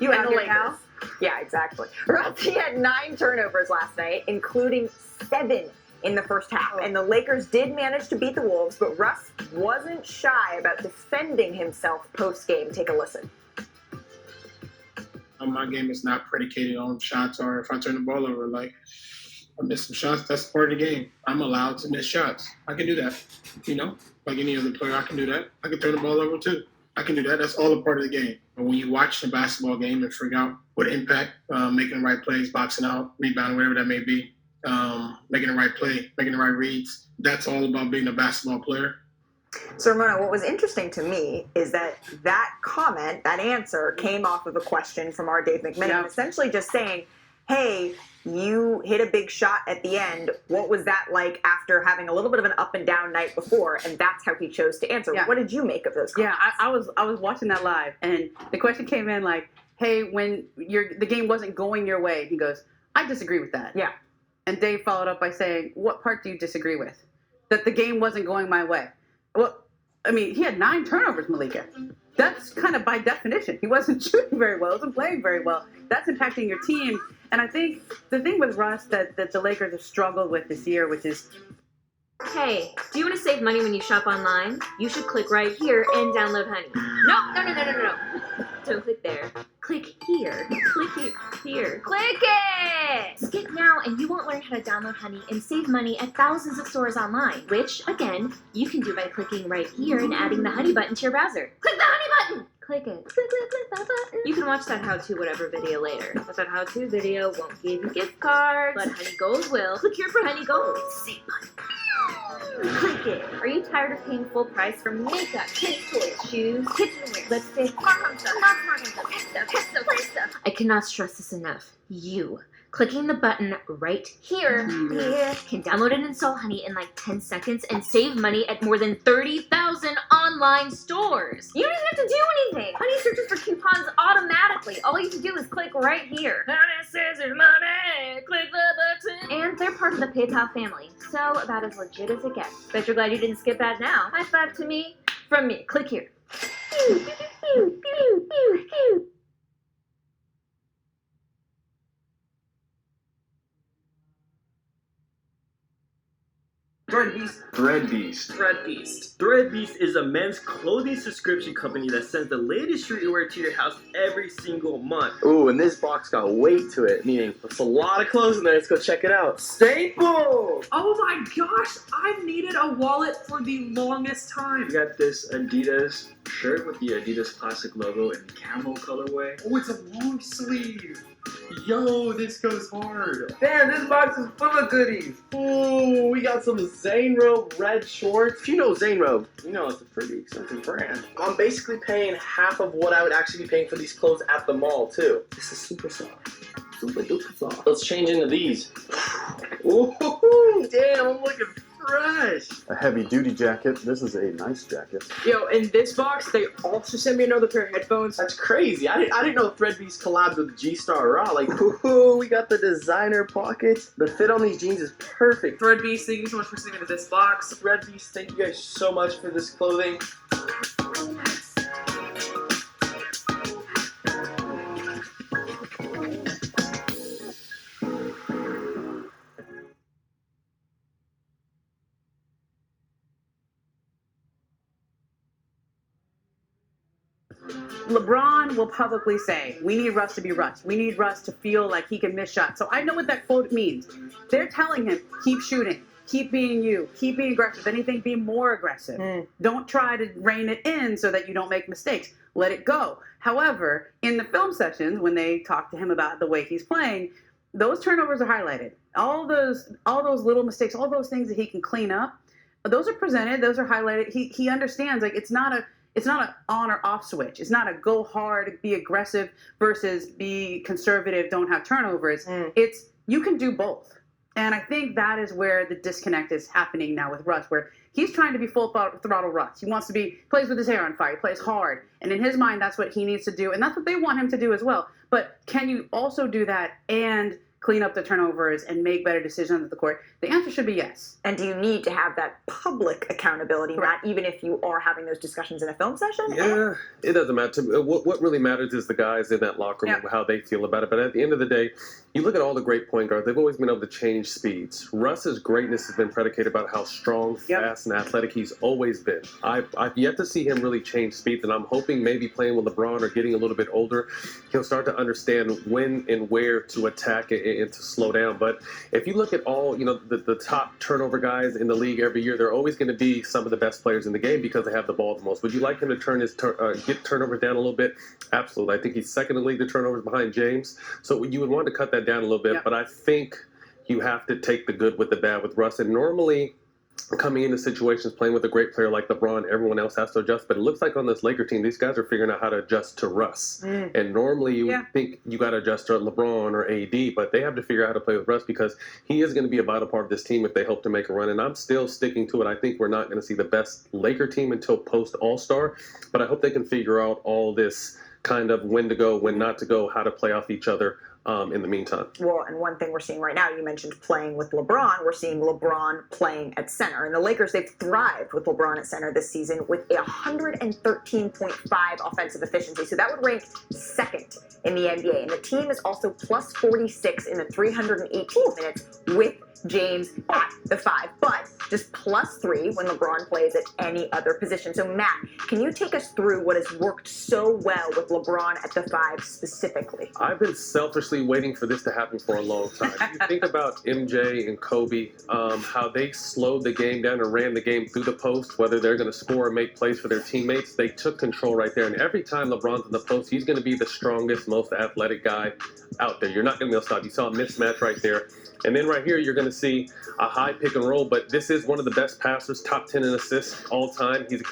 You and out the here, pal? Yeah, exactly. He had 9 turnovers last night, including 7 in the first half. And the Lakers did manage to beat the Wolves, but Russ wasn't shy about defending himself post-game. Take a listen. My game is not predicated on shots or if I turn the ball over. Like, I miss some shots. That's part of the game. I'm allowed to miss shots. I can do that. Like any other player, I can do that. I can turn the ball over too. I can do that. That's all a part of the game. But when you watch the basketball game and figure out what impact, making the right plays, boxing out, rebounding, whatever that may be, making the right play, making the right reads, that's all about being a basketball player. So, Ramona, what was interesting to me is that comment, that answer, came off of a question from our Dave McMenamin, essentially just saying, hey, you hit a big shot at the end. What was that like after having a little bit of an up and down night before? And that's how he chose to answer. Yeah. What did you make of those comments? Yeah, I was watching that live, and the question came in like, hey, when the game wasn't going your way, he goes, I disagree with that. Yeah. And Dave followed up by saying, what part do you disagree with? That the game wasn't going my way. Well, I mean, he had 9 turnovers, Malika. That's kind of by definition. He wasn't shooting very well. He wasn't playing very well. That's impacting your team. And I think the thing with Russ that the Lakers have struggled with this year, which is... Hey, do you want to save money when you shop online? You should click right here and download Honey. No. Don't click there. Click here. Click it here. Click it! Skip now and you won't learn how to download Honey and save money at thousands of stores online, which, again, you can do by clicking right here and adding the Honey button to your browser. Click the Honey button! Click it. Click that button. You can watch that how-to whatever video later, but that how-to video won't give you gift cards, but Honey Gold will. Click here for Honey Gold. Save money. Click it. Are you tired of paying full price for makeup, kids' toys, shoes, kitchenware, lipstick, smart home stuff, pet stuff? I cannot stress this enough. You, clicking the button right here, can download and install Honey in like 10 seconds and save money at more than 30,000 online stores. You don't even have to do anything. Honey searches for coupons automatically. All you have to do is click right here. Honey says there's money. Click the button. And they're part of the PayPal family, so about as legit as it gets. Bet you're glad you didn't skip that now. High five to me from me. Click here. Threadbeast is a men's clothing subscription company that sends the latest streetwear to your house every single month. Ooh, and this box got weight to it, meaning there's a lot of clothes in there. Let's go check it out. Staple! Oh my gosh, I've needed a wallet for the longest time. We got this Adidas shirt with the Adidas classic logo in camo colorway. Oh, it's a long sleeve. Yo, this goes hard. Damn, this box is full of goodies. Ooh, we got some Zane Robe red shorts. If you know Zane Robe, you know it's a pretty expensive brand. I'm basically paying half of what I would actually be paying for these clothes at the mall, too. This is super soft. Super duper soft. Let's change into these. Ooh, damn, I'm looking fresh. A heavy-duty jacket. This is a nice jacket. Yo, in this box, they also sent me another pair of headphones. That's crazy. I didn't know Threadbeast collabed with G-Star Raw. Like, ooh, we got the designer pockets. The fit on these jeans is perfect. Threadbeast, thank you so much for sending me this box. Threadbeast, thank you guys so much for this clothing. LeBron will publicly say, we need Russ to be Russ. We need Russ to feel like he can miss shots. So I know what that quote means. They're telling him, keep shooting, keep being you, keep being aggressive. If anything, be more aggressive. Don't try to rein it in so that you don't make mistakes. Let it go. However, in the film sessions, when they talk to him about the way he's playing, those turnovers are highlighted. All those little mistakes, all those things that he can clean up, those are presented, those are highlighted. He understands, like, it's not an on or off switch. It's not a go hard, be aggressive versus be conservative, don't have turnovers. It's you can do both. And I think that is where the disconnect is happening now with Russ, where he's trying to be full throttle Russ. He wants to plays with his hair on fire, he plays hard. And in his mind, that's what he needs to do. And that's what they want him to do as well. But can you also do that and clean up the turnovers, and make better decisions at the court? The answer should be yes. And do you need to have that public accountability, Correct. not even if you are having those discussions in a film session? Yeah, it doesn't matter. What really matters is the guys in that locker room, how they feel about it. But at the end of the day, you look at all the great point guards, they've always been able to change speeds. Russ's greatness has been predicated about how strong, fast, and athletic he's always been. I've yet to see him really change speeds, and I'm hoping maybe playing with LeBron or getting a little bit older, he'll start to understand when and where to attack and to slow down. But if you look at all, the top turnover guys in the league every year, they're always going to be some of the best players in the game because they have the ball the most. Would you like him to get turnovers down a little bit? Absolutely. I think he's second in the league to turnovers behind James. So you would want to cut that down a little bit. But I think you have to take the good with the bad with Russ. And normally, coming into situations playing with a great player like LeBron, everyone else has to adjust. But it looks like on this Laker team, these guys are figuring out how to adjust to Russ. And normally you think you got to adjust to LeBron or AD, but they have to figure out how to play with Russ because he is going to be a vital part of this team if they hope to make a run. And I'm still sticking to it. I think we're not going to see the best Laker team until post All-Star, but I hope they can figure out all this kind of when to go, when not to go, how to play off each other in the meantime. Well, and one thing we're seeing right now, you mentioned playing with LeBron. We're seeing LeBron playing at center. And the Lakers, they've thrived with LeBron at center this season with a 113.5 offensive efficiency. So that would rank second in the NBA. And the team is also plus 46 in the 318 minutes with James at the 5, but just plus 3 when LeBron plays at any other position. So Matt, can you take us through what has worked so well with LeBron at the 5 specifically? I've been selfishly waiting for this to happen for a long time. You think about MJ and Kobe, how they slowed the game down and ran the game through the post, whether they're going to score or make plays for their teammates. They took control right there. And every time LeBron's in the post, he's going to be the strongest, most athletic guy out there. You're not going to be able to stop. You saw a mismatch right there. And then right here, you're going to see a high pick and roll, but this is one of the best passers, top 10 in assists all time. He's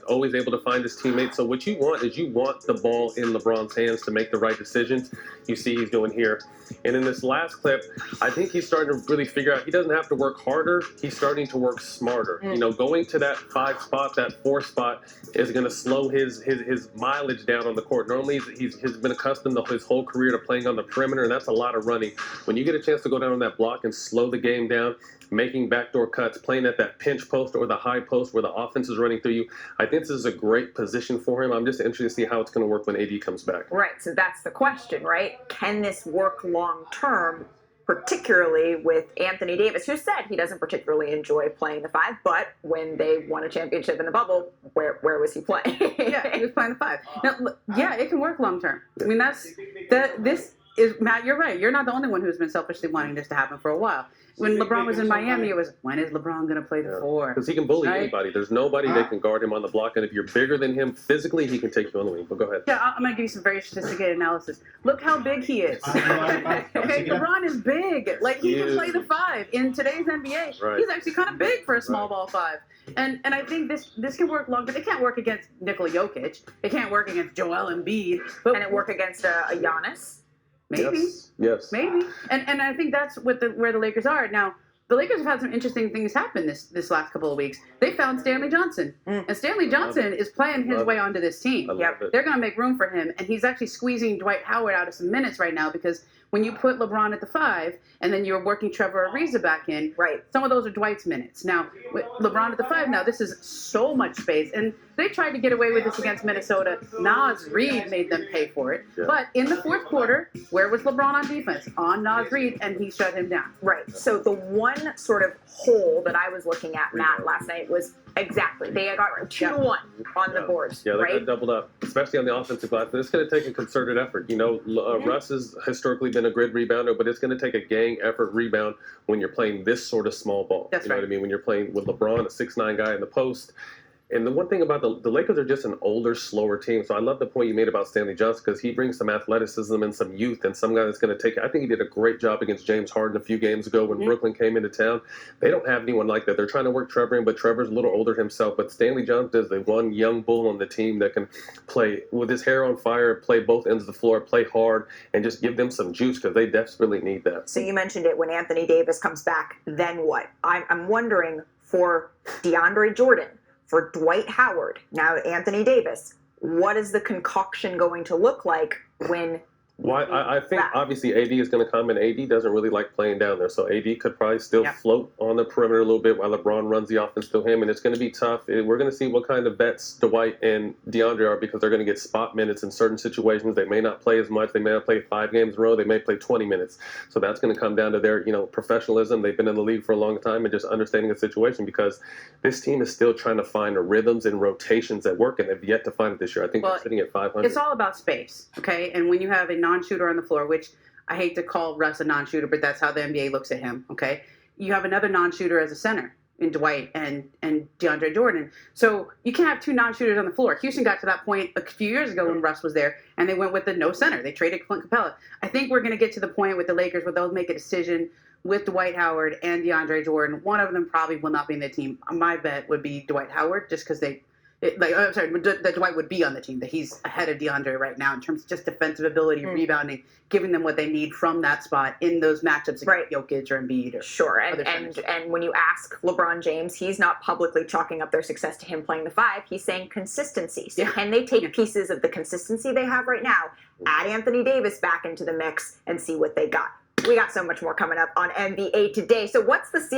always able to find his teammates. So what you want is you want the ball in LeBron's hands to make the right decisions. You see he's doing here. And in this last clip, I think he's starting to really figure out he doesn't have to work harder. He's starting to work smarter. Going to that 5 spot, that 4 spot is going to slow his mileage down on the court. Normally, he's been accustomed his whole career to playing on the perimeter, and that's a lot of running. When you get a chance to go down on that block and slow the game down, making backdoor cuts, playing at that pinch post or the high post where the offense is running through you, I think this is a great position for him. I'm just interested to see how it's going to work when AD comes back. Right, so that's the question, right? Can this work long term, particularly with Anthony Davis, who said he doesn't particularly enjoy playing the 5, but when they won a championship in the bubble, where was he playing? Yeah, he was playing the 5. Now, yeah, it can work long term. I mean, Matt, you're right. You're not the only one who's been selfishly wanting this to happen for a while. When LeBron was in Miami, it was, when is LeBron going to play the 4? Because he can bully anybody. There's nobody that can guard him on the block. And if you're bigger than him physically, he can take you on the wing. But go ahead. Yeah, I'm going to give you some very sophisticated analysis. Look how big he is. Okay, LeBron is big. Like, he can play the 5. In today's NBA, he's actually kind of big for a small ball 5. And I think this can work long term. It can't work against Nikola Jokic. It can't work against Joel Embiid. But can it work against a Giannis? Maybe. Yes. Maybe. And I think that's where the Lakers are. Now, the Lakers have had some interesting things happen this last couple of weeks. They found Stanley Johnson. And Stanley Johnson is playing his way onto this team. They're going to make room for him. And he's actually squeezing Dwight Howard out of some minutes right now because when you put LeBron at the 5 and then you're working Trevor Ariza back in, some of those are Dwight's minutes. Now, with LeBron at the 5 now, this is so much space. And they tried to get away with this against Minnesota. Naz Reid made them pay for it. But in the 4th quarter, where was LeBron on defense? On Naz Reid, and he shut him down. Right. So the one sort of hole that I was looking at, Matt, last night was exactly. They got 2-1 on the boards. Yeah, they got doubled up, especially on the offensive glass. But it's going to take a concerted effort. Russ has historically been a good rebounder, but it's going to take a gang effort rebound when you're playing this sort of small ball. That's you know what I mean? When you're playing with LeBron, a 6'9" guy in the post. And the one thing about the Lakers are just an older, slower team. So I love the point you made about Stanley Johnson because he brings some athleticism and some youth and some guy that's going to take it. I think he did a great job against James Harden a few games ago when Brooklyn came into town. They don't have anyone like that. They're trying to work Trevor in, but Trevor's a little older himself. But Stanley Johnson is the one young bull on the team that can play with his hair on fire, play both ends of the floor, play hard, and just give them some juice because they desperately need that. So you mentioned it when Anthony Davis comes back, then what? I'm wondering for DeAndre Jordan, for Dwight Howard, now Anthony Davis, what is the concoction going to look like when Well, I think obviously AD is going to come, and AD doesn't really like playing down there. So AD could probably still float on the perimeter a little bit while LeBron runs the offense through him, and it's going to be tough. We're going to see what kind of vets Dwight and DeAndre are because they're going to get spot minutes in certain situations. They may not play as much. They may not play 5 games in a row. They may play 20 minutes. So that's going to come down to their professionalism. They've been in the league for a long time and just understanding the situation because this team is still trying to find the rhythms and rotations that work, and they've yet to find it this year. I think they're sitting at 500. It's all about space, okay? And when you have a non-shooter on the floor, which I hate to call Russ a non-shooter, but that's how the NBA looks at him, okay? You have another non-shooter as a center in Dwight and DeAndre Jordan. So you can't have 2 non-shooters on the floor. Houston got to that point a few years ago when Russ was there, and they went with the no center. They traded Clint Capella. I think we're going to get to the point with the Lakers where they'll make a decision with Dwight Howard and DeAndre Jordan. One of them probably will not be in the team. My bet would be Dwight Howard just because that Dwight would be on the team, that he's ahead of DeAndre right now in terms of just defensive ability, rebounding, giving them what they need from that spot in those matchups against Jokic or Embiid. Or and when you ask LeBron James, he's not publicly chalking up their success to him playing the 5. He's saying consistency. So can they take pieces of the consistency they have right now, add Anthony Davis back into the mix, and see what they got? We got so much more coming up on NBA Today. So what's the series?